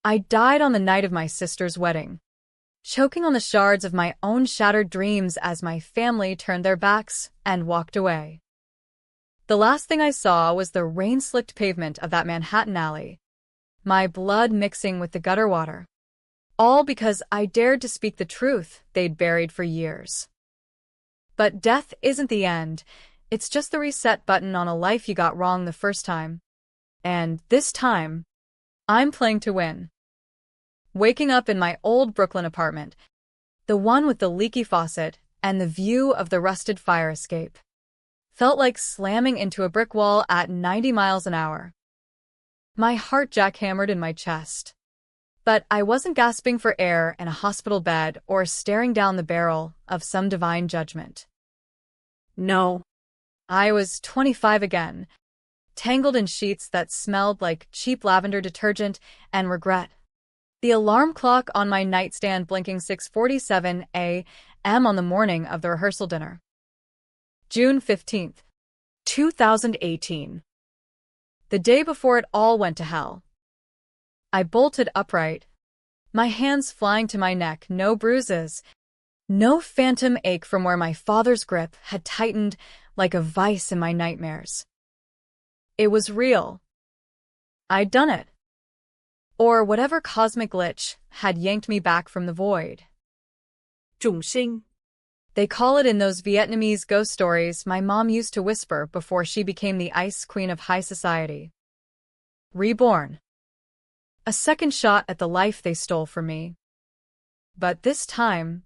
I died on the night of my sister's wedding, choking on the shards of my own shattered dreams as my family turned their backs and walked away. The last thing I saw was the rain-slicked pavement of that Manhattan alley, my blood mixing with the gutter water. All because I dared to speak the truth they'd buried for years. But death isn't the end. It's just the reset button on a life you got wrong the first time. And this time, I'm playing to win. Waking up in my old Brooklyn apartment, the one with the leaky faucet and the view of the rusted fire escape, felt like slamming into a brick wall at 90 miles an hour. My heart jackhammered in my chest. But I wasn't gasping for air in a hospital bed or staring down the barrel of some divine judgment. No. I was 25 again, tangled in sheets that smelled like cheap lavender detergent and regret. The alarm clock on my nightstand blinking 6:47 a.m. on the morning of the rehearsal dinner. June 15th, 2018. The day before it all went to hell. I bolted upright, my hands flying to my neck, no bruises, no phantom ache from where my father's grip had tightened like a vice in my nightmares. It was real. I'd done it. Or whatever cosmic glitch had yanked me back from the void. 众生 They call it in those Vietnamese ghost stories my mom used to whisper before she became the ice queen of high society. Reborn. A second shot at the life they stole from me. But this time,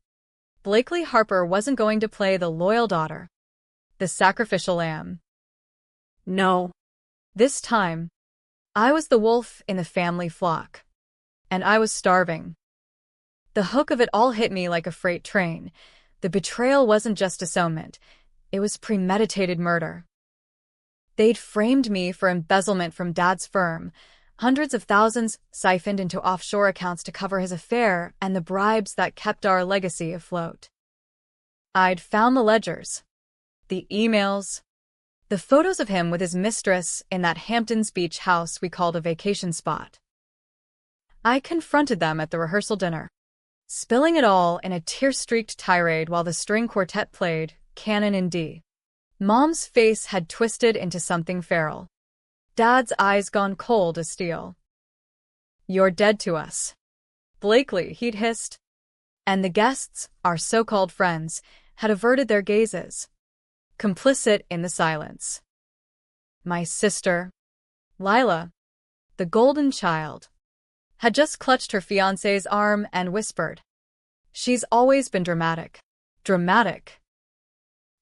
Blakely Harper wasn't going to play the loyal daughter, the sacrificial lamb. No. This time, I was the wolf in the family flock. And I was starving. The hook of it all hit me like a freight train. The betrayal wasn't just disownment. It was premeditated murder. They'd framed me for embezzlement from Dad's firm, hundreds of thousands siphoned into offshore accounts to cover his affair and the bribes that kept our legacy afloat. I'd found the ledgers, the emails, the photos of him with his mistress in that Hamptons Beach house we called a vacation spot. I confronted them at the rehearsal dinner, spilling it all in a tear-streaked tirade while the string quartet played, Canon in D. Mom's face had twisted into something feral. Dad's eyes gone cold as steel. "You're dead to us, Blakely," he'd hissed. And the guests, our so-called friends, had averted their gazes, complicit in the silence. My sister, Lila, the golden child, had just clutched her fiancé's arm and whispered, "She's always been dramatic." Dramatic.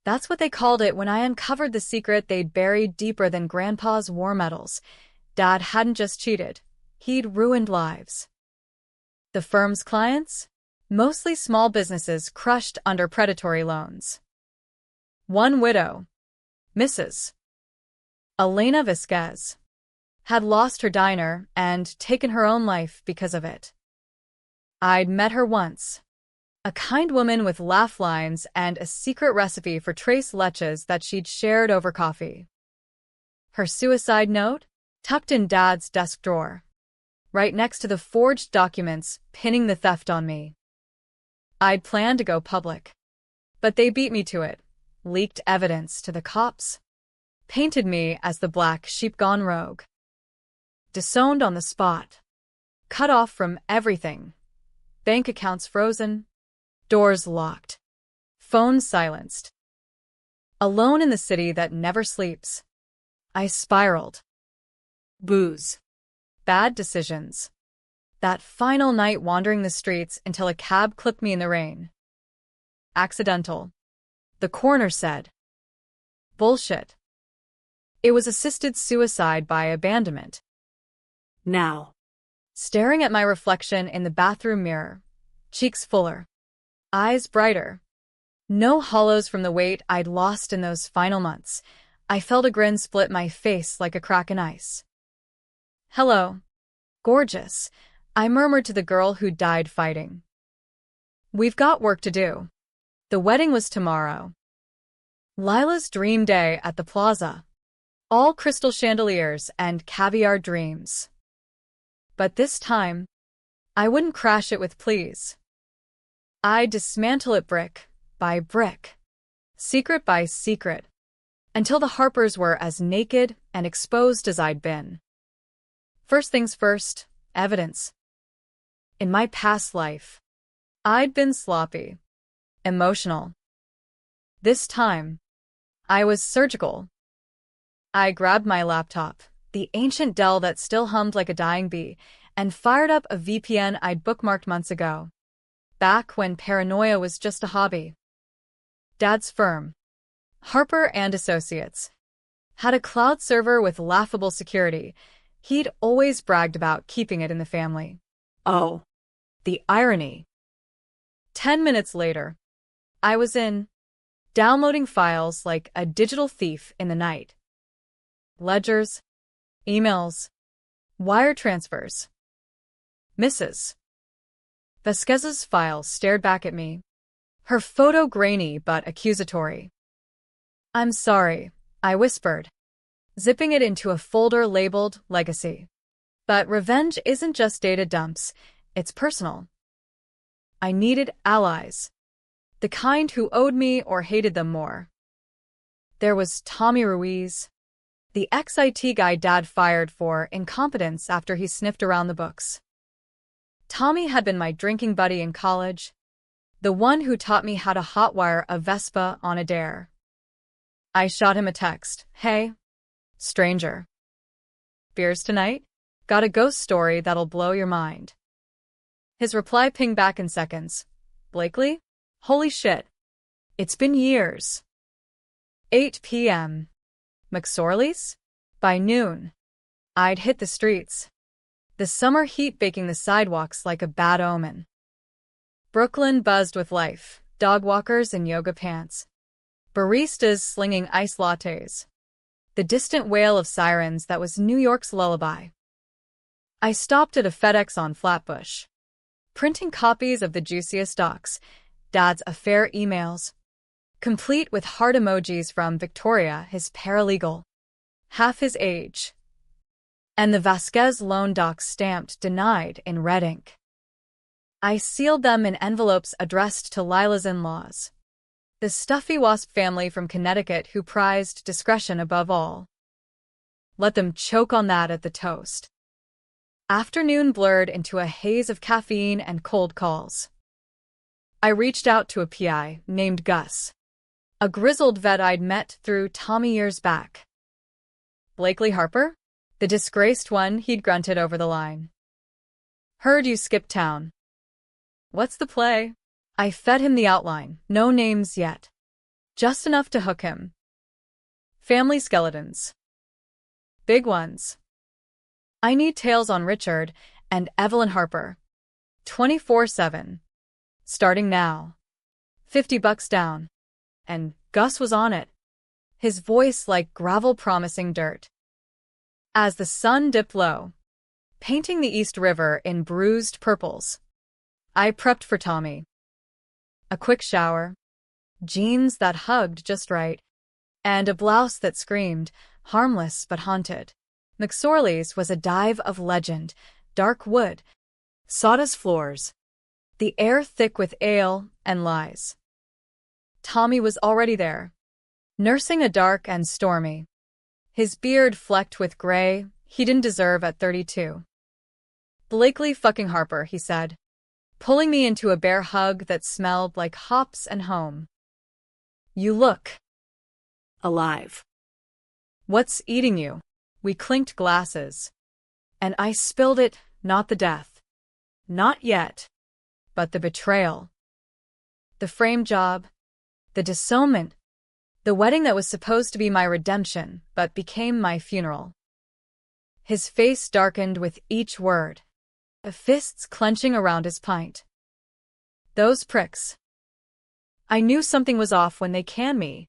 That's what they called it when I uncovered the secret they'd buried deeper than Grandpa's war medals. Dad hadn't just cheated, he'd ruined lives. The firm's clients? Mostly small businesses crushed under predatory loans. One widow, Mrs. Elena Vasquez, had lost her diner and taken her own life because of it. I'd met her once. A kind woman with laugh lines and a secret recipe for tres leches that she'd shared over coffee. Her suicide note? Tucked in Dad's desk drawer, right next to the forged documents pinning the theft on me. I'd planned to go public, but they beat me to it, leaked evidence to the cops, painted me as the black sheep gone rogue. Disowned on the spot, cut off from everything, bank accounts frozen, doors locked, phones silenced. Alone in the city that never sleeps, I spiraled. Booze. Bad decisions. That final night wandering the streets until a cab clipped me in the rain. Accidental. The coroner said. Bullshit. It was assisted suicide by abandonment. Now, staring at my reflection in the bathroom mirror, cheeks fuller, eyes brighter, no hollows from the weight I'd lost in those final months, I felt a grin split my face like a crack in ice. "Hello, gorgeous," I murmured to the girl who died fighting. "We've got work to do." The wedding was tomorrow. Lila's dream day at the plaza. All crystal chandeliers and caviar dreams. But this time, I wouldn't crash it with please. I'd dismantle it brick by brick, secret by secret, until the Harpers were as naked and exposed as I'd been. First things first, evidence. In my past life, I'd been sloppy, emotional. This time, I was surgical. I grabbed my laptop, the ancient Dell that still hummed like a dying bee, and fired up a VPN I'd bookmarked months ago, back when paranoia was just a hobby. Dad's firm, Harper and Associates, had a cloud server with laughable security. He'd always bragged about keeping it in the family. Oh, The irony. 10 minutes later, I was in, downloading files like a digital thief in the night. Ledgers, emails, wire transfers. Mrs. Vasquez's files stared back at me, her photo grainy but accusatory. I'm sorry, I whispered, zipping it into a folder labeled Legacy. But revenge isn't just data dumps, it's personal. I needed allies, the kind who owed me or hated them more. There was Tommy Ruiz, the ex-IT guy Dad fired for incompetence after he sniffed around the books. Tommy had been my drinking buddy in college, the one who taught me how to hotwire a Vespa on a dare. I shot him a text. Hey, stranger. Beers tonight? Got a ghost story that'll blow your mind. His reply pinged back in seconds. Blakely? Holy shit. It's been years. 8 p.m. McSorley's? By noon, I'd hit the streets, the summer heat baking the sidewalks like a bad omen. Brooklyn buzzed with life, dog walkers in yoga pants, baristas slinging iced lattes, the distant wail of sirens that was New York's lullaby. I stopped at a FedEx on Flatbush, printing copies of the juiciest docs, Dad's affair emails, complete with heart emojis from Victoria, his paralegal, half his age, and the Vasquez loan docs stamped denied in red ink. I sealed them in envelopes addressed to Lila's in-laws, the stuffy wasp family from Connecticut who prized discretion above all. Let them choke on that at the toast. Afternoon blurred into a haze of caffeine and cold calls. I reached out to a PI named Gus, a grizzled vet I'd met through Tommy years back. Blakely Harper? The disgraced one, he'd grunted over the line. Heard you skipped town. What's the play? I fed him the outline, no names yet. Just enough to hook him. Family skeletons. Big ones. I need tales on Richard and Evelyn Harper. 24/7. Starting now. $50 down. And Gus was on it, his voice like gravel promising dirt. As the sun dipped low, painting the East River in bruised purples, I prepped for Tommy. A quick shower, jeans that hugged just right, and a blouse that screamed, harmless but haunted. McSorley's was a dive of legend, dark wood, sawdust floors, the air thick with ale and lies. Tommy was already there, nursing a dark and stormy, his beard flecked with gray he didn't deserve at 32. Blakely fucking Harper, he said, pulling me into a bear hug that smelled like hops and home. You look alive. What's eating you? We clinked glasses, and I spilled it, not the death. Not yet, but the betrayal. The frame job, the disownment, the wedding that was supposed to be my redemption but became my funeral. His face darkened with each word, the fists clenching around his pint. Those pricks. I knew something was off when they canned me.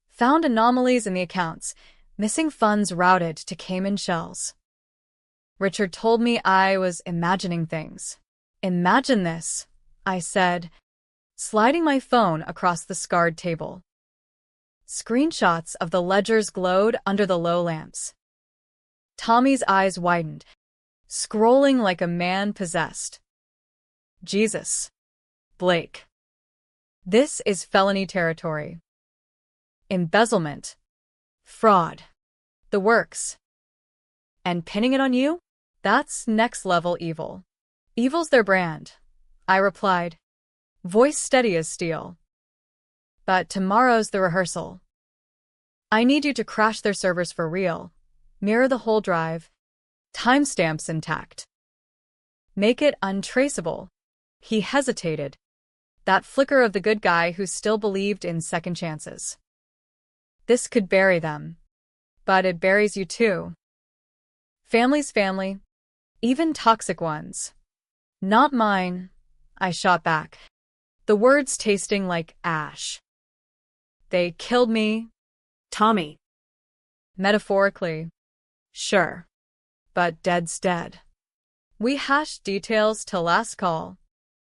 Found anomalies in the accounts, missing funds routed to Cayman shells. Richard told me I was imagining things. Imagine this, I said, sliding my phone across the scarred table. Screenshots of the ledgers glowed under the low lamps. Tommy's eyes widened, scrolling like a man possessed. Jesus. Blake. This is felony territory. Embezzlement. Fraud. The works. And pinning it on you? That's next-level evil. Evil's their brand, I replied, voice steady as steel. But tomorrow's the rehearsal. I need you to crash their servers for real, mirror the whole drive, timestamps intact. Make it untraceable. He hesitated. That flicker of the good guy who still believed in second chances. This could bury them. But it buries you too. Family's family. Even toxic ones. Not mine, I shot back, the words tasting like ash. They killed me. Tommy. Metaphorically. Sure. But dead's dead. We hashed details till last call.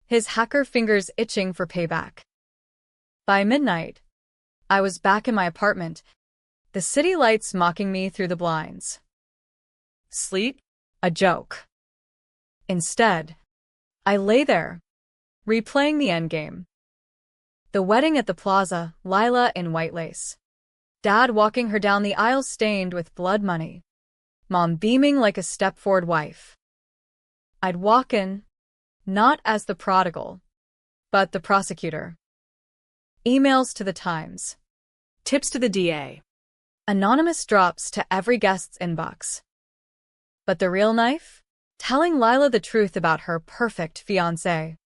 His hacker fingers itching for payback. By midnight, I was back in my apartment, the city lights mocking me through the blinds. Sleep? A joke. Instead, I lay there, replaying the endgame. The wedding at the plaza, Lila in white lace. Dad walking her down the aisle stained with blood money. Mom beaming like a step-forward wife. I'd walk in, not as the prodigal, but the prosecutor. Emails to the Times. Tips to the DA. Anonymous drops to every guest's inbox. But the real knife? Telling Lila the truth about her perfect fiancé,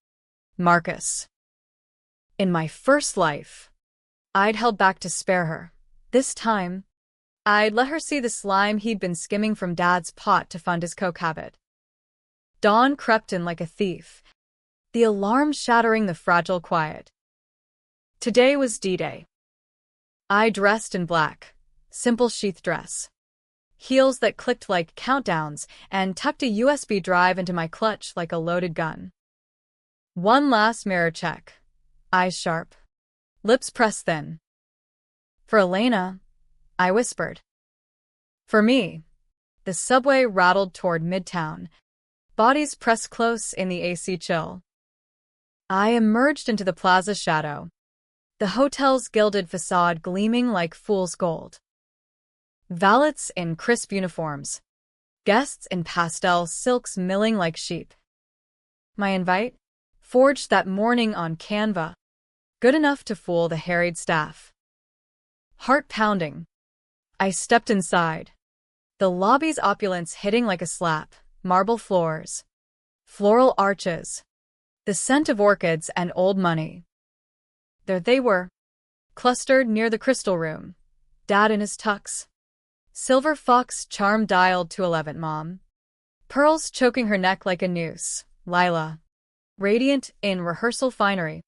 Marcus. In my first life, I'd held back to spare her. This time, I'd let her see the slime he'd been skimming from Dad's pot to fund his coke habit. Dawn crept in like a thief, the alarm shattering the fragile quiet. Today was D-Day. I dressed in black, simple sheath dress. Heels that clicked like countdowns, and tucked a USB drive into my clutch like a loaded gun. One last mirror check. Eyes sharp. Lips pressed thin. For Elena, I whispered. For me, the subway rattled toward Midtown, bodies pressed close in the AC chill. I emerged into the plaza's shadow, the hotel's gilded facade gleaming like fool's gold. Valets in crisp uniforms, guests in pastel silks milling like sheep. My invite, forged that morning on Canva, good enough to fool the harried staff. Heart pounding, I stepped inside, the lobby's opulence hitting like a slap, marble floors, floral arches, the scent of orchids and old money. There they were, clustered near the crystal room, Dad in his tux. Silver fox charm dialed to 11, Mom. Pearls choking her neck like a noose, Lila. Radiant in rehearsal finery.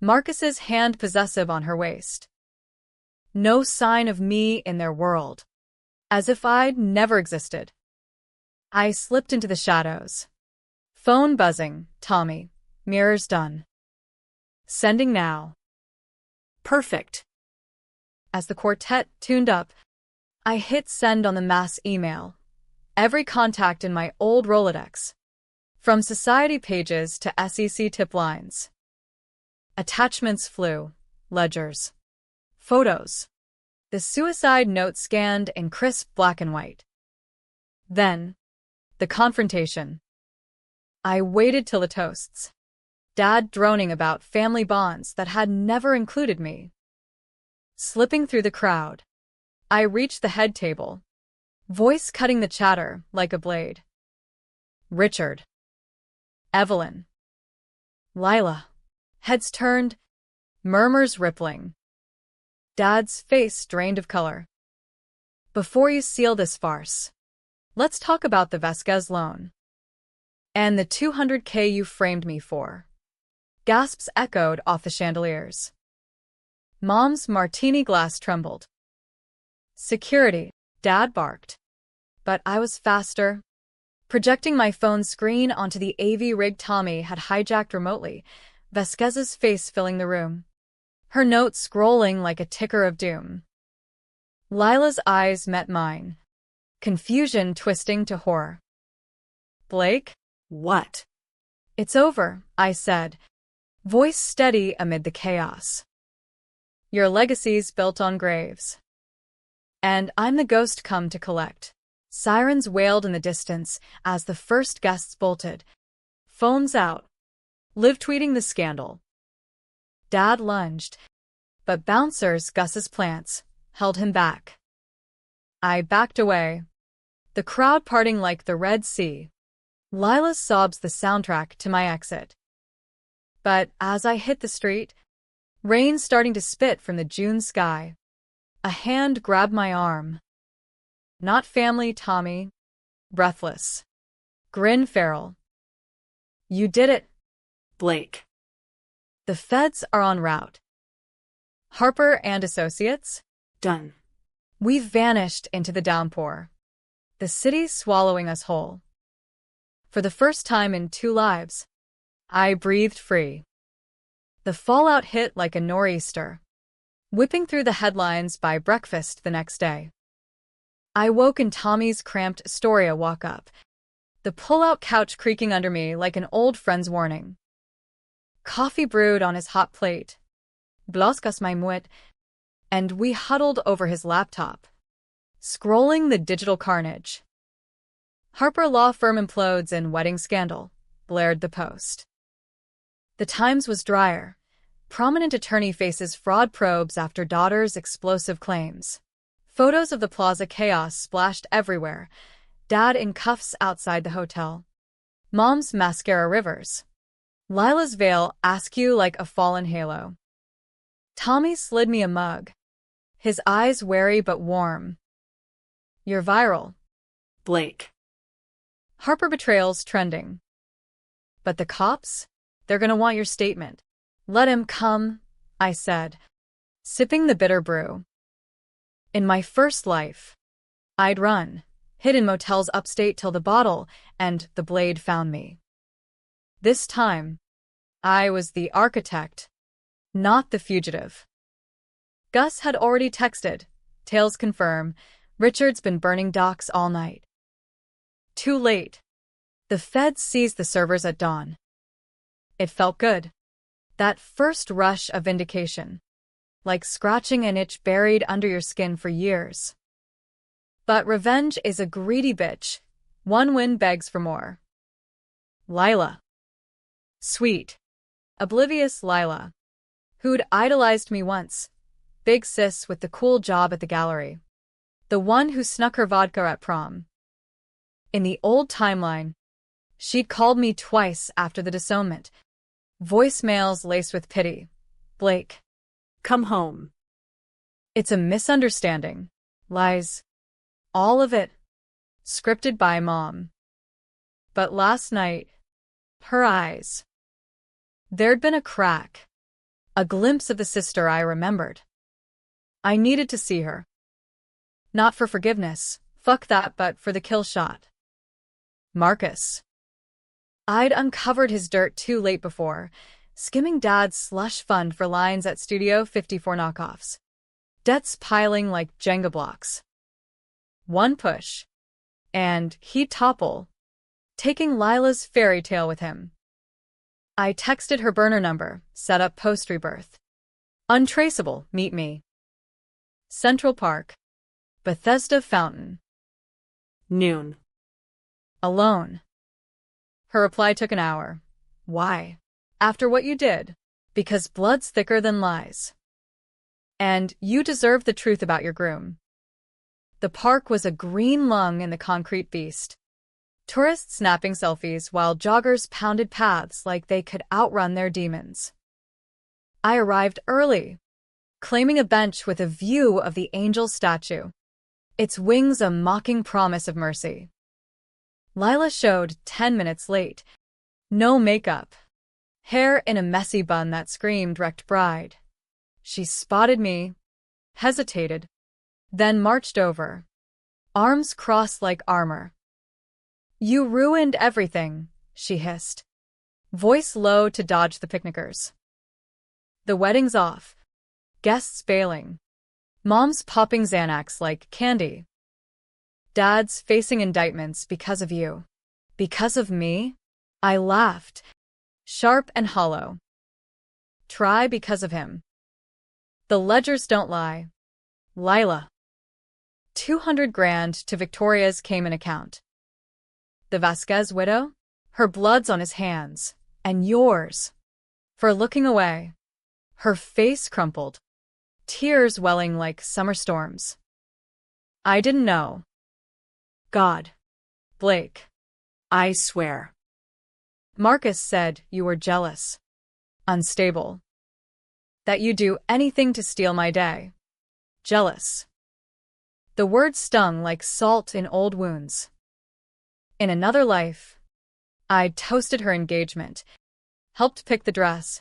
Marcus's hand possessive on her waist. No sign of me in their world. As if I'd never existed. I slipped into the shadows. Phone buzzing, Tommy. Mirrors done. Sending now. Perfect. As the quartet tuned up, I hit send on the mass email. Every contact in my old Rolodex. From society pages to SEC tip lines. Attachments flew. Ledgers. Photos. The suicide note scanned in crisp black and white. Then, the confrontation. I waited till the toasts. Dad droning about family bonds that had never included me. Slipping through the crowd, I reached the head table, voice cutting the chatter like a blade. Richard. Evelyn. Lila. Heads turned, murmurs rippling. Dad's face drained of color. Before you seal this farce, let's talk about the Vasquez loan. And the $200K you framed me for. Gasps echoed off the chandeliers. Mom's martini glass trembled. Security, Dad barked. But I was faster. Projecting my phone screen onto the AV rig Tommy had hijacked remotely, Vasquez's face filling the room. Her note scrolling like a ticker of doom. Lila's eyes met mine. Confusion twisting to horror. Blake? What? It's over, I said, voice steady amid the chaos. Your legacy's built on graves. And I'm the ghost come to collect. Sirens wailed in the distance as the first guests bolted. Phones out. Liv tweeting the scandal. Dad lunged, but bouncers, Gus's plants, held him back. I backed away, the crowd parting like the Red Sea. Lila's sobs the soundtrack to my exit. But as I hit the street, rain starting to spit from the June sky, a hand grabbed my arm. Not family, Tommy. Breathless. Grin feral. You did it. Blake. The feds are en route. Harper and Associates? Done. We've vanished into the downpour. The city's swallowing us whole. For the first time in 2 lives, I breathed free. The fallout hit like a nor'easter, whipping through the headlines by breakfast the next day. I woke in Tommy's cramped Astoria walk-up, the pull-out couch creaking under me like an old friend's warning. Coffee brewed on his hot plate. Bloskas my muet, and we huddled over his laptop, scrolling the digital carnage. Harper Law Firm implodes in wedding scandal, blared the Post. The Times was drier. Prominent attorney faces fraud probes after daughter's explosive claims. Photos of the plaza chaos splashed everywhere. Dad in cuffs outside the hotel. Mom's mascara rivers. Lila's veil askew like a fallen halo. Tommy slid me a mug, his eyes wary but warm. You're viral. Blake. Harper betrayals trending. But the cops? They're gonna want your statement. Let him come, I said, sipping the bitter brew. In my first life, I'd run, hid in motels upstate till the bottle and the blade found me. This time, I was the architect, not the fugitive. Gus had already texted. Tales confirm, Richard's been burning docks all night. Too late. The feds seized the servers at dawn. It felt good. That first rush of vindication. Like scratching an itch buried under your skin for years. But revenge is a greedy bitch. One win begs for more. Lila. Sweet. Oblivious Lila. Who'd idolized me once. Big sis with the cool job at the gallery. The one who snuck her vodka at prom. In the old timeline, she'd called me twice after the disownment. Voicemails laced with pity. Blake. Come home. It's a misunderstanding. Lies. All of it. Scripted by Mom. But last night, her eyes. There'd been a crack. A glimpse of the sister I remembered. I needed to see her. Not for forgiveness, fuck that, but for the kill shot. Marcus. I'd uncovered his dirt too late before, skimming Dad's slush fund for lines at Studio 54 knockoffs. Debts piling like Jenga blocks. One push, and he'd topple, taking Lila's fairy tale with him. I texted her burner number, set up post-rebirth. Untraceable, meet me. Central Park. Bethesda Fountain. Noon. Alone. Her reply took an hour. Why? After what you did. Because blood's thicker than lies. And you deserve the truth about your groom. The park was a green lung in the concrete beast. Tourists snapping selfies while joggers pounded paths like they could outrun their demons. I arrived early, claiming a bench with a view of the angel statue, its wings a mocking promise of mercy. Lila showed 10 minutes late. No makeup. Hair in a messy bun that screamed wrecked bride. She spotted me, hesitated, then marched over, arms crossed like armor. You ruined everything, she hissed, voice low to dodge the picnickers. The wedding's off. Guests bailing. Mom's popping Xanax like candy. Dad's facing indictments because of you. Because of me? I laughed, sharp and hollow. Try because of him. The ledgers don't lie. Lila. 200 grand to Victoria's Cayman account. The Vasquez widow? Her blood's on his hands. And yours. For looking away. Her face crumpled. Tears welling like summer storms. I didn't know. God. Blake. I swear. Marcus said you were jealous. Unstable. That you'd do anything to steal my day. Jealous. The word stung like salt in old wounds. In another life, I'd toasted her engagement, helped pick the dress,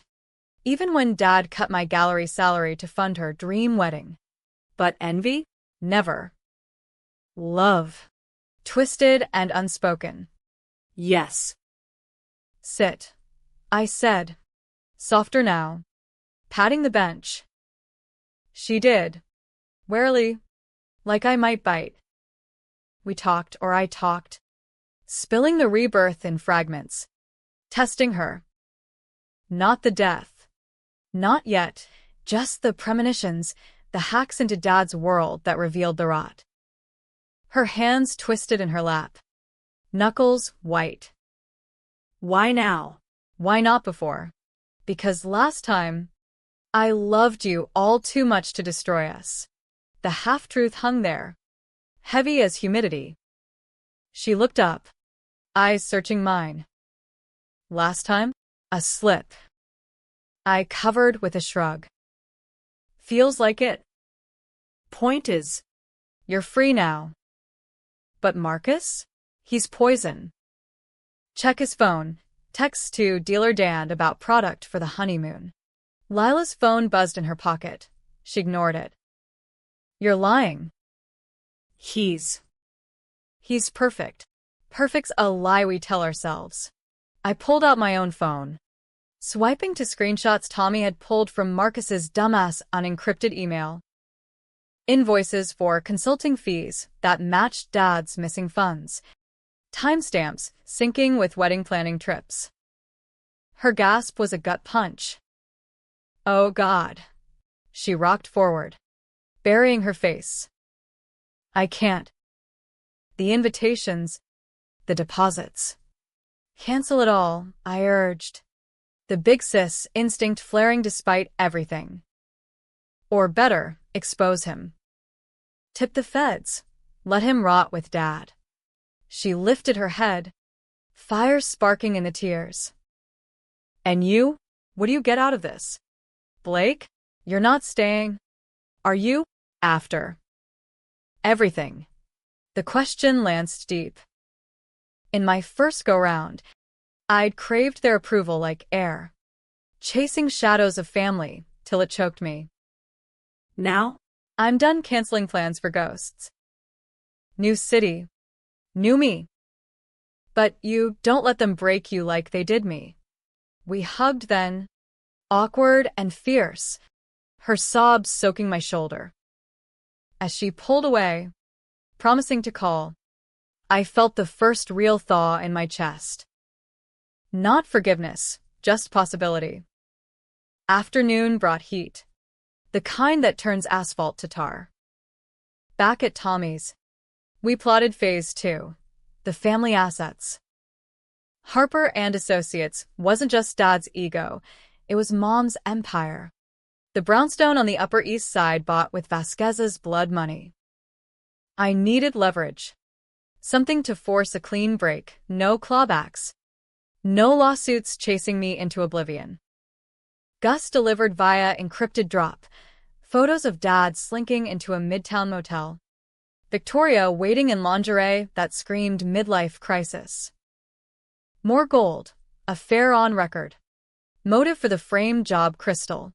even when Dad cut my gallery salary to fund her dream wedding. But envy? Never. Love. Twisted and unspoken. Yes. Sit. I said. Softer now. Patting the bench. She did. Warily. Like I might bite. We talked, or I talked. Spilling the rebirth in fragments. Testing her. Not the death. Not yet. Just the premonitions, the hacks into Dad's world that revealed the rot. Her hands twisted in her lap. Knuckles white. Why now? Why not before? Because last time, I loved you all too much to destroy us. The half-truth hung there, heavy as humidity. She looked up, eyes searching mine. Last time? A slip. I covered with a shrug. Feels like it. Point is, you're free now. But Marcus? He's poison. Check his phone. Texts to dealer Dan about product for the honeymoon. Lila's phone buzzed in her pocket. She ignored it. You're lying. He's perfect. Perfect's a lie we tell ourselves. I pulled out my own phone, swiping to screenshots Tommy had pulled from Marcus's dumbass unencrypted email. Invoices for consulting fees that matched Dad's missing funds. Timestamps syncing with wedding planning trips. Her gasp was a gut punch. Oh God. She rocked forward, burying her face. I can't. The invitations, the deposits. Cancel it all, I urged. The big sis instinct flaring despite everything. Or better, expose him. Tip the feds. Let him rot with Dad. She lifted her head, fire sparking in the tears. And you? What do you get out of this? Blake? You're not staying. Are you? After. Everything. The question lanced deep. In my first go-round, I'd craved their approval like air, chasing shadows of family till it choked me. now? I'm done canceling plans for ghosts. New city. New me. But you don't let them break you like they did me. We hugged then, awkward and fierce, her sobs soaking my shoulder. As she pulled away, promising to call, I felt the first real thaw in my chest. Not forgiveness, just possibility. Afternoon brought heat, the kind that turns asphalt to tar. Back at Tommy's, we plotted phase 2, the family assets. Harper and Associates wasn't just Dad's ego, it was Mom's empire. The brownstone on the Upper East Side bought with Vasquez's blood money. I needed leverage. Something to force a clean break, no clawbacks. No lawsuits chasing me into oblivion. Gus delivered via encrypted drop, photos of Dad slinking into a midtown motel. Victoria waiting in lingerie that screamed midlife crisis. More gold, affair on record. Motive for the frame job crystal.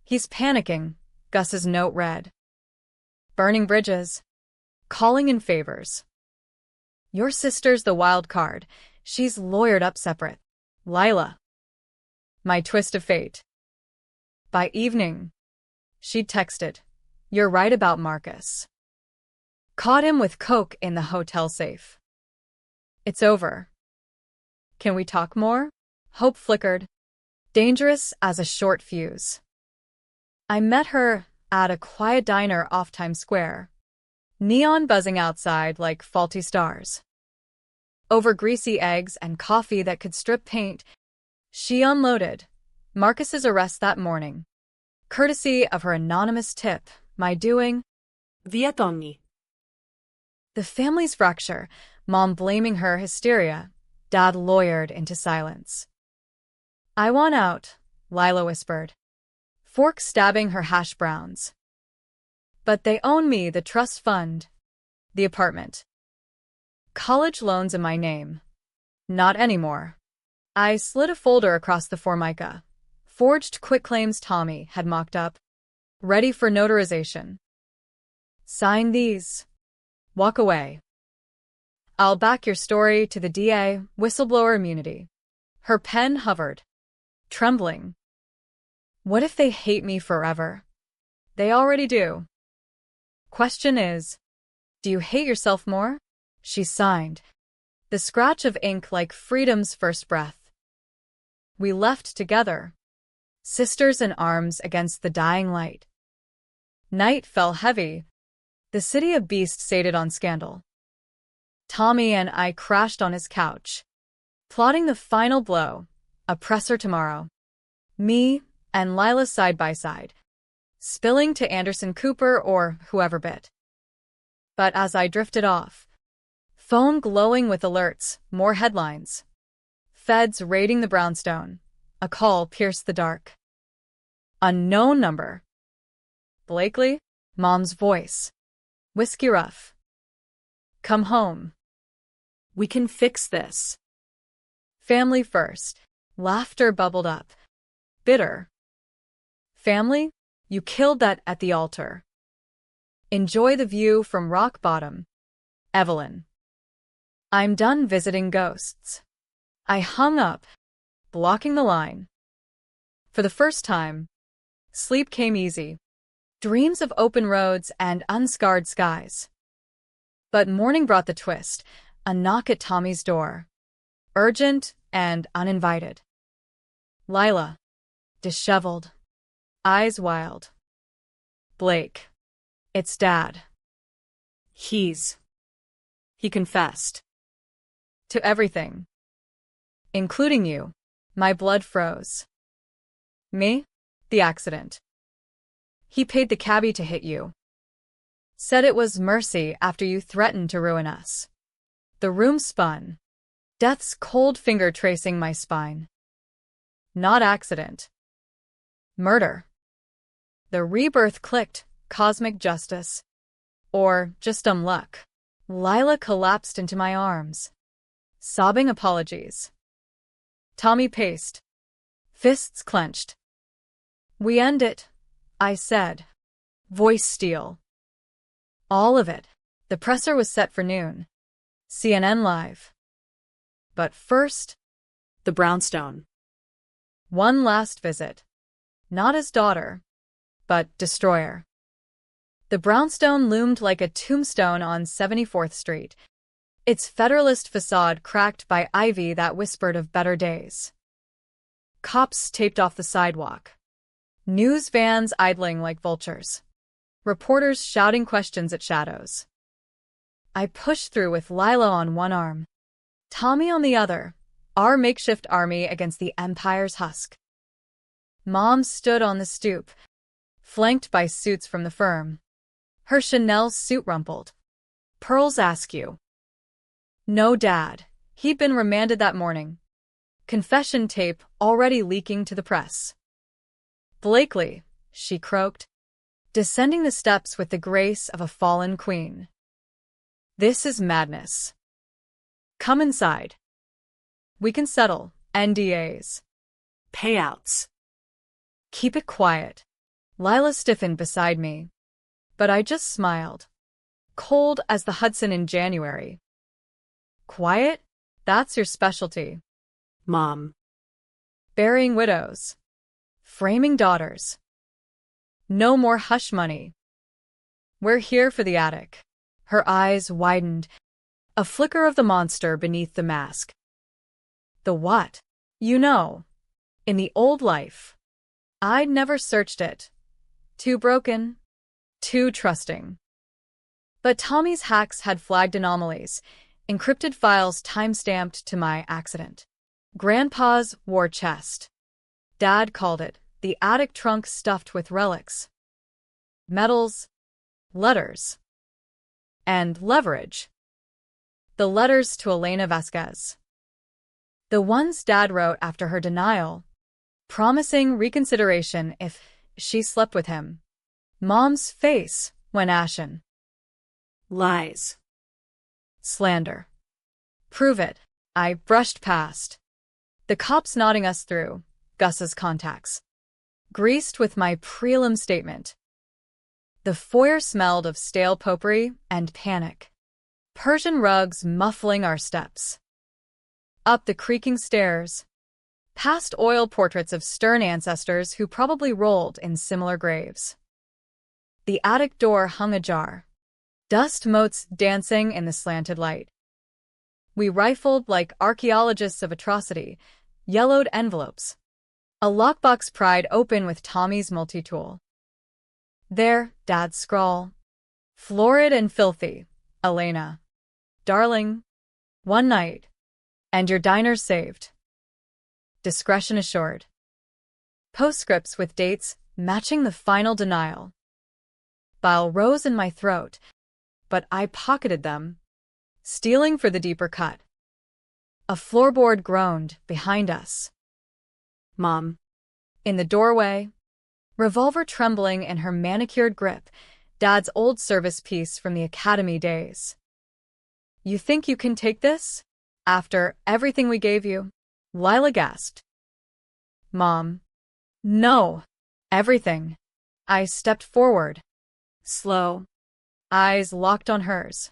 He's panicking, Gus's note read. Burning bridges. Calling in favors. Your sister's the wild card. She's lawyered up separate. Lila. My twist of fate. By evening, she'd texted, You're right about Marcus. Caught him with coke in the hotel safe. It's over. Can we talk more? Hope flickered, dangerous as a short fuse. I met her at a quiet diner off Times Square, neon buzzing outside like faulty stars. Over greasy eggs and coffee that could strip paint, she unloaded Marcus's arrest that morning, courtesy of her anonymous tip, my doing. Via Tony. The family's fracture, Mom blaming her hysteria, Dad lawyered into silence. I want out, Lila whispered, fork stabbing her hash browns. But they own me, the trust fund, the apartment. College loans in my name. Not anymore. I slid a folder across the Formica. Forged quitclaims Tommy had mocked up, ready for notarization. Sign these. Walk away. I'll back your story to the DA, whistleblower immunity. Her pen hovered, trembling. What if they hate me forever? They already do. Question is, do you hate yourself more? She signed, the scratch of ink like freedom's first breath. We left together, sisters in arms against the dying light. Night fell heavy. The city of beasts sated on scandal. Tommy and I crashed on his couch, plotting the final blow, a presser tomorrow. Me and Lila side by side, spilling to Anderson Cooper or whoever bit. But as I drifted off, phone glowing with alerts, more headlines. Feds raiding the brownstone. A call pierced the dark. Unknown number. Blakely? Mom's voice. Whiskey rough. Come home. We can fix this. Family first. Laughter bubbled up. Bitter. Family? You killed that at the altar. Enjoy the view from rock bottom. Evelyn. I'm done visiting ghosts. I hung up, blocking the line. For the first time, sleep came easy. Dreams of open roads and unscarred skies. But morning brought the twist, a knock at Tommy's door. Urgent and uninvited. Lila, disheveled, eyes wild. Blake, it's Dad. He confessed. To everything. Including you. My blood froze. Me? The accident. He paid the cabbie to hit you. Said it was mercy after you threatened to ruin us. The room spun. Death's cold finger tracing my spine. Not accident. Murder. The rebirth clicked, cosmic justice. Or just dumb luck. Lila collapsed into my arms, sobbing apologies. Tommy paced, fists clenched. We end it, I said, voice steel. All of it. The presser was set for noon. CNN Live. But first, the brownstone. One last visit. Not as daughter, but destroyer. The brownstone loomed like a tombstone on 74th Street, its Federalist facade cracked by ivy that whispered of better days. Cops taped off the sidewalk. News vans idling like vultures. Reporters shouting questions at shadows. I pushed through with Lila on one arm, Tommy on the other, our makeshift army against the Empire's husk. Mom stood on the stoop, flanked by suits from the firm. Her Chanel suit rumpled. Pearls askew. No Dad. He'd been remanded that morning. Confession tape already leaking to the press. Blakely, she croaked, descending the steps with the grace of a fallen queen. This is madness. Come inside. We can settle NDAs. Payouts. Keep it quiet. Lila stiffened beside me, but I just smiled. Cold as the Hudson in January. Quiet? That's your specialty. Mom. Burying widows. Framing daughters. No more hush money. We're here for the attic. Her eyes widened, A flicker of the monster beneath the mask. The what? You know. In the old life. I'd never searched it. Too broken. Too trusting. But Tommy's hacks had flagged anomalies, encrypted files time-stamped to my accident. Grandpa's war chest. Dad called it the attic trunk stuffed with relics. Medals, letters, and leverage. The letters to Elena Vasquez. The ones Dad wrote after her denial, promising reconsideration if she slept with him. Mom's face went ashen. Lies. Slander. Prove it. I brushed past. The cops nodding us through, Gus's contacts. Greased with my prelim statement. The foyer smelled of stale potpourri and panic. Persian rugs muffling our steps. Up the creaking stairs. Past oil portraits of stern ancestors who probably rolled in similar graves. The attic door hung ajar. Dust motes dancing in the slanted light. We rifled like archaeologists of atrocity, yellowed envelopes. A lockbox pried open with Tommy's multi-tool. There, Dad's scrawl. Florid and filthy, Elena. Darling, one night, and your diner's saved. Discretion assured. Postscripts with dates matching the final denial. Bile rose in my throat, but I pocketed them, stealing for the deeper cut. A floorboard groaned behind us. Mom. In the doorway, revolver trembling in her manicured grip, Dad's old service piece from the academy days. You think you can take this? After everything we gave you? Lila gasped. Mom. No. Everything. I stepped forward. Slow. Eyes locked on hers.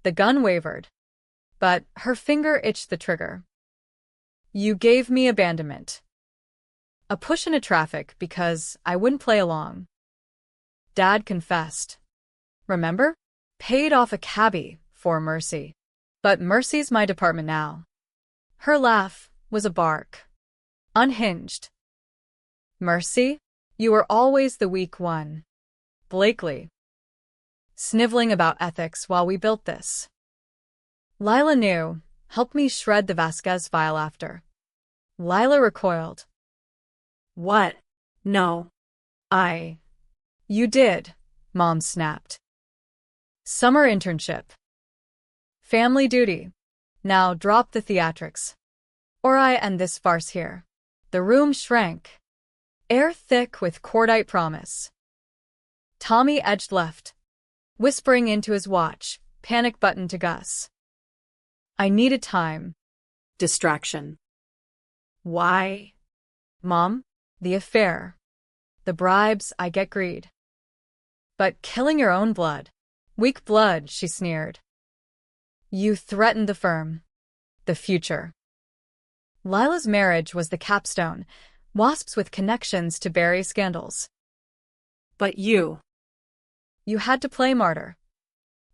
The gun wavered, but her finger itched the trigger. You gave me abandonment. A push into traffic because I wouldn't play along. Dad confessed. Remember? Paid off a cabbie for Mercy. But Mercy's my department now. Her laugh was a bark. Unhinged. Mercy? You were always the weak one. Blakely. Sniveling about ethics while we built this. Lila knew, helped me shred the Vasquez file after. Lila recoiled. What? No. You did, Mom snapped. Summer internship. Family duty. Now drop the theatrics. Or I end this farce here. The room shrank. Air thick with cordite promise. Tommy edged left, whispering into his watch, panic button to Gus. I needed time. Distraction. Why? Mom, the affair. The bribes, I get greed. But killing your own blood. Weak blood, she sneered. You threatened the firm. The future. Lila's marriage was the capstone, wasps with connections to bury scandals. But you. You had to play martyr.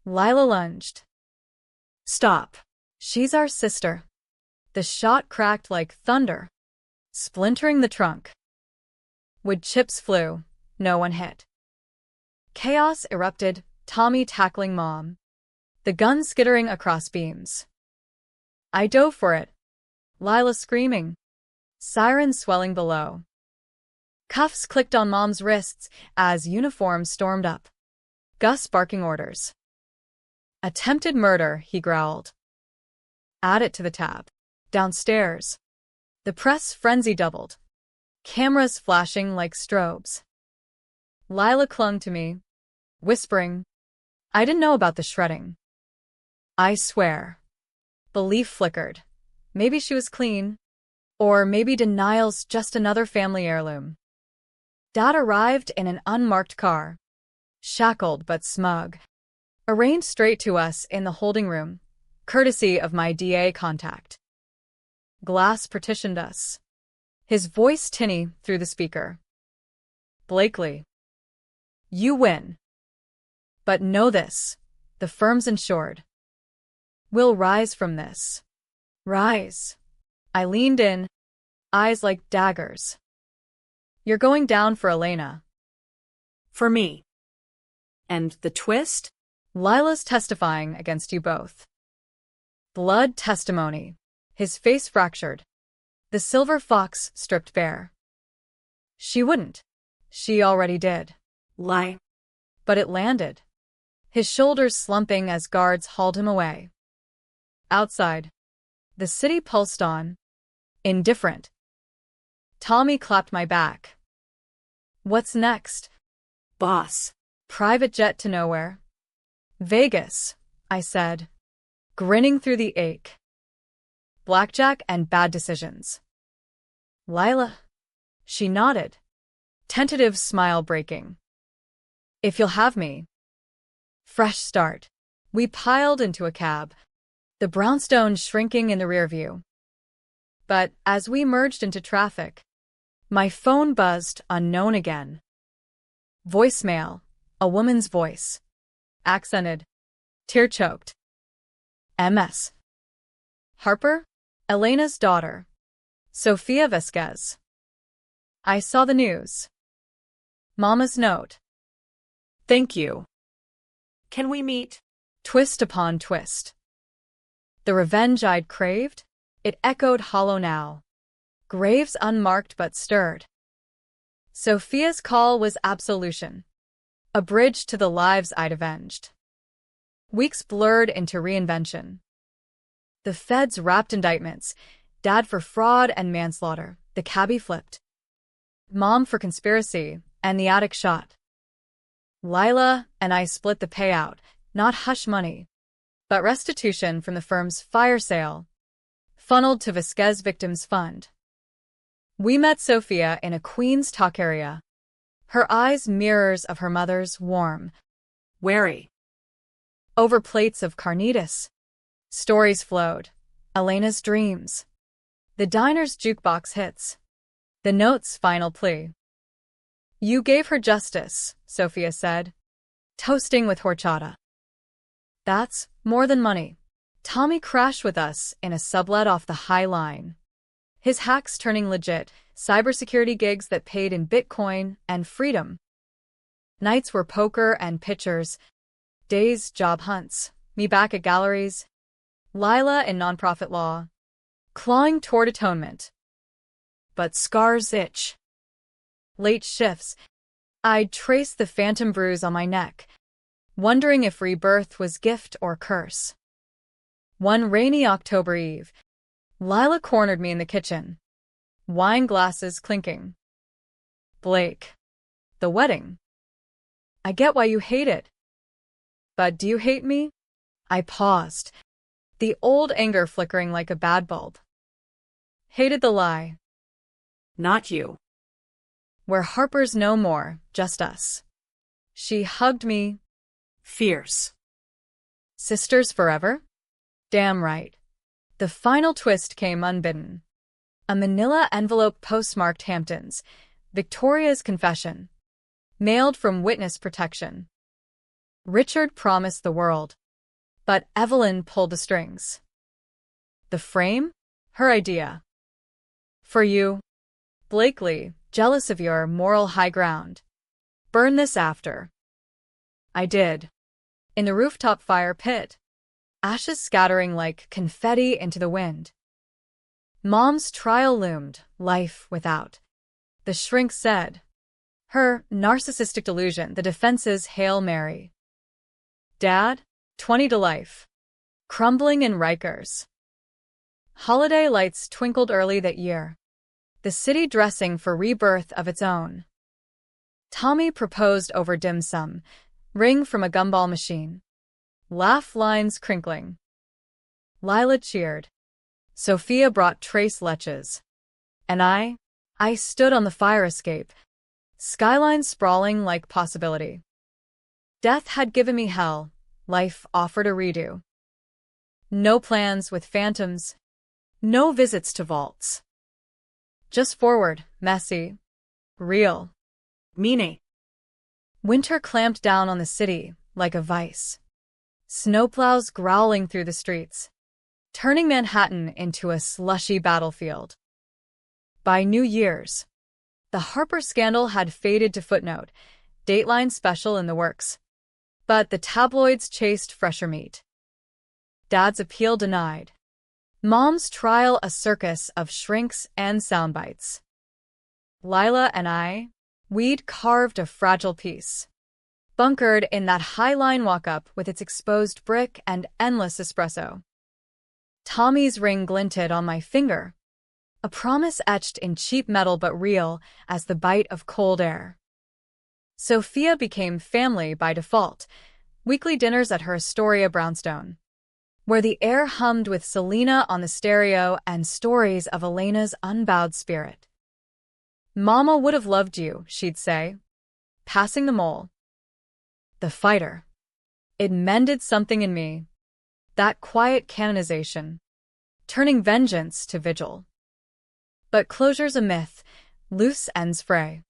Lila lunged. Stop. She's our sister. The shot cracked like thunder, splintering the trunk. Wood chips flew, no one hit. Chaos erupted, Tommy tackling Mom. The gun skittering across beams. I dove for it. Lila screaming. Sirens swelling below. Cuffs clicked on Mom's wrists as uniforms stormed up. Gus barking orders. Attempted murder, he growled. Add it to the tab. Downstairs. The press frenzy doubled. Cameras flashing like strobes. Lila clung to me, whispering. I didn't know about the shredding. I swear. Belief flickered. Maybe she was clean. Or maybe denial's just another family heirloom. Dad arrived in an unmarked car. Shackled but smug. Arranged straight to us in the holding room, courtesy of my DA contact. Glass partitioned us. His voice tinny through the speaker. Blakely. You win. But know this, the firm's insured. We'll rise from this. Rise. I leaned in, eyes like daggers. You're going down for Elena. For me. And the twist? Lila's testifying against you both. Blood testimony. His face fractured. The silver fox stripped bare. She wouldn't. She already did. Lie. But it landed. His shoulders slumping as guards hauled him away. Outside, the city pulsed on, indifferent. Tommy clapped my back. What's next? Boss. Private jet to nowhere. Vegas, I said, grinning through the ache. Blackjack and bad decisions. Lila. She nodded. Tentative smile breaking. If you'll have me. Fresh start. We piled into a cab, the brownstone shrinking in the rear view. But as we merged into traffic, my phone buzzed unknown again. Voicemail, a woman's voice. Accented. Tear-choked. MS. Harper? Elena's daughter. Sofia Vasquez. I saw the news. Mama's note. Thank you. Can we meet? Twist upon twist. The revenge I'd craved? It echoed hollow now. Graves unmarked but stirred. Sophia's call was absolution. A bridge to the lives I'd avenged. Weeks blurred into reinvention. The feds wrapped indictments. Dad for fraud and manslaughter. The cabbie flipped. Mom for conspiracy, and the attic shot. Lila and I split the payout, not hush money, but restitution from the firm's fire sale, funneled to Vasquez Victims Fund. We met Sophia in a Queens talk area. Her eyes mirrors of her mother's, warm, wary. Over plates of carnitas. Stories flowed. Elena's dreams. The diner's jukebox hits. The note's final plea. You gave her justice, Sophia said, toasting with horchata. That's more than money. Tommy crashed with us in a sublet off the High Line. His hacks turning legit, cybersecurity gigs that paid in Bitcoin and freedom. Nights were poker and pictures. Days job hunts. Me back at galleries. Lila in nonprofit law. Clawing toward atonement. But scars itch. Late shifts. I'd trace the phantom bruise on my neck, wondering if rebirth was gift or curse. One rainy October eve, Lila cornered me in the kitchen. Wine glasses clinking. Blake. The wedding. I get why you hate it. But do you hate me? I paused, the old anger flickering like a bad bulb. Hated the lie. Not you. Where Harper's no more, just us. She hugged me. Fierce. Sisters forever? Damn right. The final twist came unbidden. A manila envelope postmarked Hamptons, Victoria's confession. Mailed from witness protection. Richard promised the world. But Evelyn pulled the strings. The frame? Her idea. For you. Blakely, jealous of your moral high ground. Burn this after. I did. In the rooftop fire pit. Ashes scattering like confetti into the wind. Mom's trial loomed, life without. The shrink said. Her narcissistic delusion, the defense's Hail Mary. Dad, 20 to life. Crumbling in Rikers. Holiday lights twinkled early that year. The city dressing for rebirth of its own. Tommy proposed over dim sum, ring from a gumball machine. Laugh lines crinkling. Lila cheered. Sophia brought trace leches. And I stood on the fire escape, skyline sprawling like possibility. Death had given me hell, life offered a redo. No plans with phantoms, no visits to vaults. Just forward, messy, real. Meaning. Winter clamped down on the city like a vice. Snowplows growling through the streets, turning Manhattan into a slushy battlefield. By New Year's, the Harper scandal had faded to footnote, Dateline special in the works. But the tabloids chased fresher meat. Dad's appeal denied. Mom's trial a circus of shrinks and soundbites. Lila and we'd carved a fragile piece, bunkered in that high-line walk-up with its exposed brick and endless espresso. Tommy's ring glinted on my finger, a promise etched in cheap metal but real as the bite of cold air. Sophia became family by default, weekly dinners at her Astoria brownstone, where the air hummed with Selena on the stereo and stories of Elena's unbowed spirit. "Mama would have loved you," she'd say, passing the mole. The fighter. It mended something in me. That quiet canonization, turning vengeance to vigil. But closure's a myth, loose ends fray.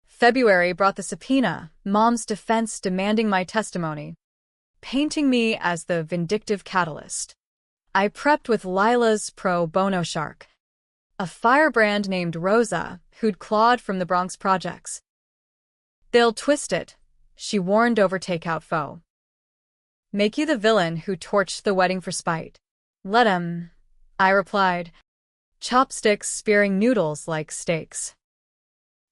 February brought the subpoena, Mom's defense demanding my testimony, painting me as the vindictive catalyst. I prepped with Lila's pro bono shark, a firebrand named Rosa who'd clawed from the Bronx projects. "They'll twist it," she warned over takeout foe. "Make you the villain who torched the wedding for spite." "Let 'em," I replied, chopsticks spearing noodles like steaks.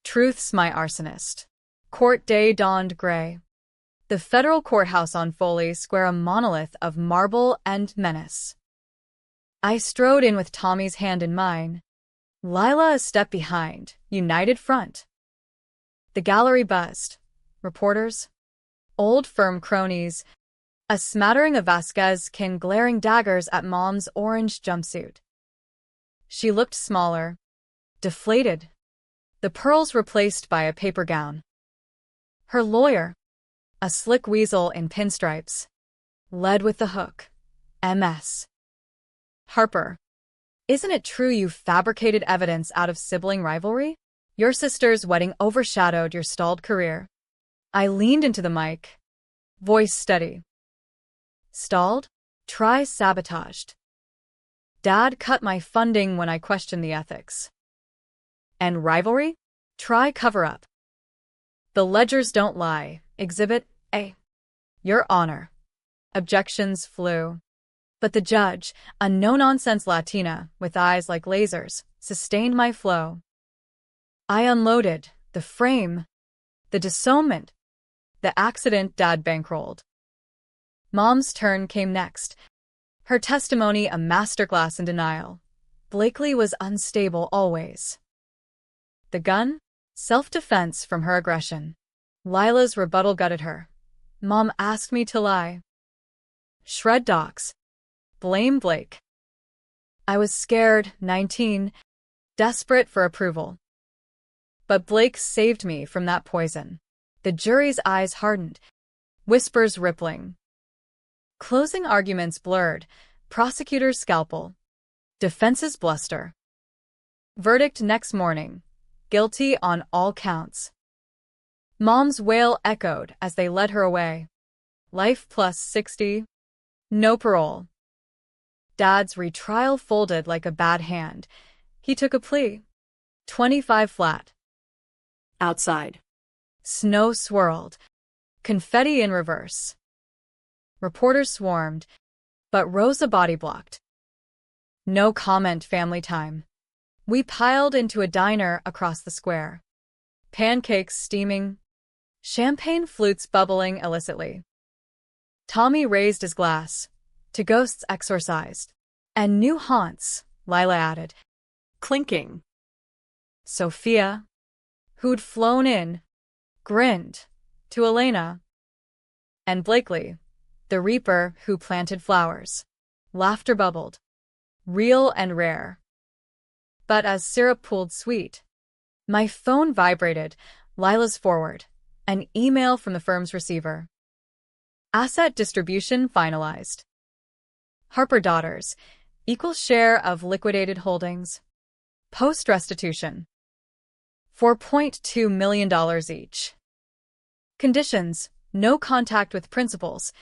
Truth's my arsonist. Court day dawned gray. The federal courthouse on Foley Square a monolith of marble and menace. I strode in with Tommy's hand in mine, Lila a step behind, united front. The gallery buzzed. Reporters, old firm cronies, a smattering of Vasquez-kin glaring daggers at Mom's orange jumpsuit. She looked smaller, deflated, the pearls replaced by a paper gown. Her lawyer, a slick weasel in pinstripes, led with the hook. MS. "Harper, isn't it true you fabricated evidence out of sibling rivalry? Your sister's wedding overshadowed your stalled career." I leaned into the mic, voice steady. "Stalled? Try sabotaged. Dad cut my funding when I questioned the ethics. And rivalry? Try cover-up. The ledgers don't lie. Exhibit A. Your Honor." Objections flew. But the judge, a no-nonsense Latina with eyes like lasers, sustained my flow. I unloaded the frame, the disownment, the accident Dad bankrolled. Mom's turn came next, her testimony a masterclass in denial. Blakely was unstable always. The gun? Self-defense from her aggression. Lila's rebuttal gutted her. Mom asked me to lie. Shred docs. Blame Blake. I was scared, 19, desperate for approval. But Blake saved me from that poison. The jury's eyes hardened, whispers rippling. Closing arguments blurred, prosecutor's scalpel, defense's bluster. Verdict next morning, guilty on all counts. Mom's wail echoed as they led her away. Life plus 60, no parole. Dad's retrial folded like a bad hand. He took a plea. 25 flat. Outside. Snow swirled. Confetti in reverse. Reporters swarmed, but Rosa body blocked. No comment family time. We piled into a diner across the square. Pancakes steaming. Champagne flutes bubbling illicitly. Tommy raised his glass. To ghosts exorcised. And new haunts, Lila added. Clinking. Sophia, who'd flown in, grinned to Elena. And Blakely, the reaper who planted flowers. Laughter bubbled. Real and rare. But as syrup pooled sweet, my phone vibrated, Lila's forward, an email from the firm's receiver. Asset distribution finalized. Harper daughters, equal share of liquidated holdings. Post-restitution. $4.2 million each. Conditions, no contact with principals,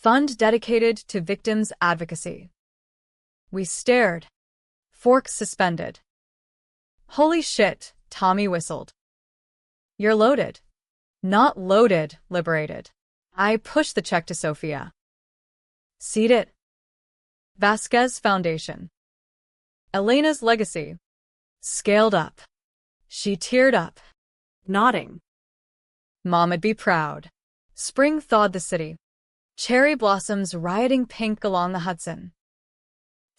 fund dedicated to victims' advocacy. We stared, forks suspended. Holy shit, Tommy whistled. You're loaded. Not loaded, liberated. I pushed the check to Sophia. Seed it. Vasquez Foundation. Elena's legacy. Scaled up. She teared up. Nodding. Mom'd be proud. Spring thawed the city. Cherry blossoms rioting pink along the Hudson.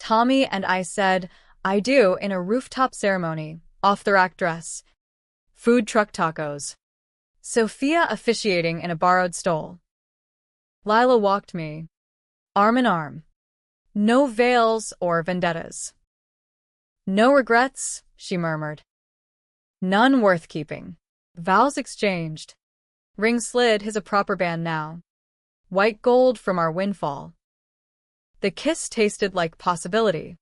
Tommy and I said, I do, in a rooftop ceremony, off-the-rack dress. Food truck tacos. Sophia officiating in a borrowed stole. Lila walked me, arm in arm. No veils or vendettas. No regrets, she murmured. None worth keeping. Vows exchanged. Ring slid, his a proper band now. White gold from our windfall. The kiss tasted like possibility.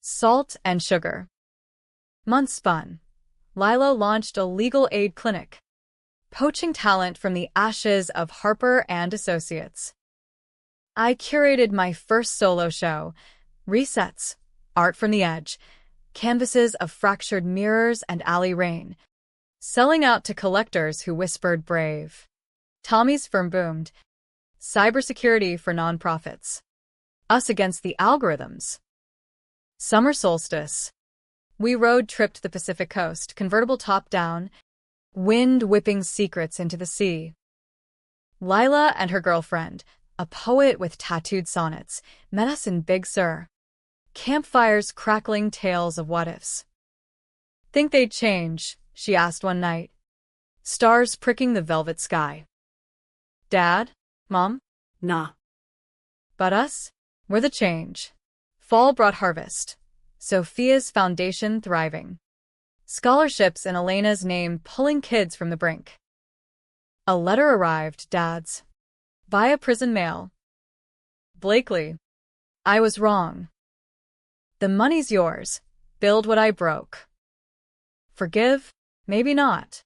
Salt and sugar. Months spun. Lila launched a legal aid clinic, poaching talent from the ashes of Harper and Associates. I curated my first solo show, resets, art from the edge, canvases of fractured mirrors and alley rain, selling out to collectors who whispered brave. Tommy's firm boomed. Cybersecurity for nonprofits. Us against the algorithms. Summer solstice. We road-tripped the Pacific coast, convertible top-down, wind whipping secrets into the sea. Lila and her girlfriend, a poet with tattooed sonnets, met us in Big Sur. Campfires crackling tales of what-ifs. Think they'd change, she asked one night. Stars pricking the velvet sky. Dad? Mom? Nah. But us? We're the change. Fall brought harvest. Sophia's foundation thriving. Scholarships in Elena's name pulling kids from the brink. A letter arrived, Dad's. Via prison mail. Blakely. I was wrong. The money's yours. Build what I broke. Forgive? Maybe not.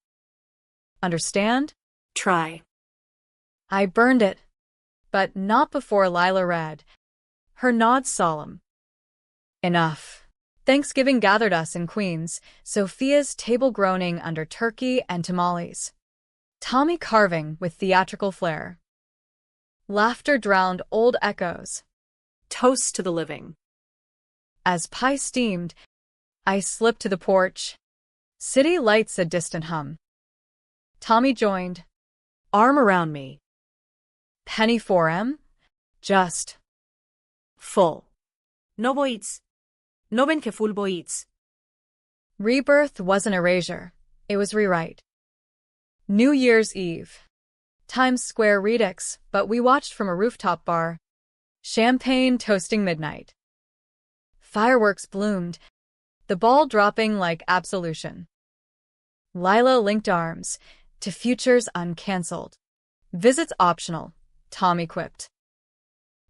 Understand? Try. I burned it. But not before Lila read. Her nod solemn. Enough. Thanksgiving gathered us in Queens, Sophia's table groaning under turkey and tamales. Tommy carving with theatrical flair. Laughter drowned old echoes. Toast to the living. As pie steamed, I slipped to the porch. City lights a distant hum. Tommy joined. Arm around me. Penny 4M? Just. Full. No boits. No vengeful boits. Rebirth wasn't erasure. It was rewrite. New Year's Eve. Times Square redux, but we watched from a rooftop bar. Champagne toasting midnight. Fireworks bloomed, the ball dropping like absolution. Lila linked arms, to futures uncancelled. Visits optional, Tommy quipped.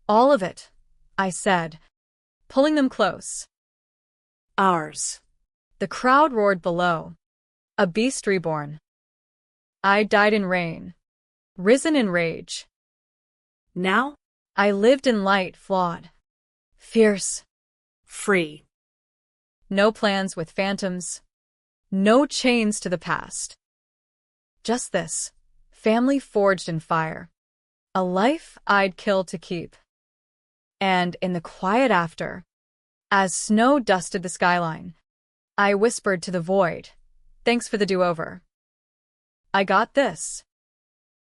All of it, I said, pulling them close. Ours. The crowd roared below. A beast reborn. I died in rain. Risen in rage. Now? I lived in light, flawed. Fierce. Free. No plans with phantoms. No chains to the past. Just this. Family forged in fire. A life I'd kill to keep. And in the quiet after, as snow dusted the skyline, I whispered to the void, thanks for the do-over. I got this.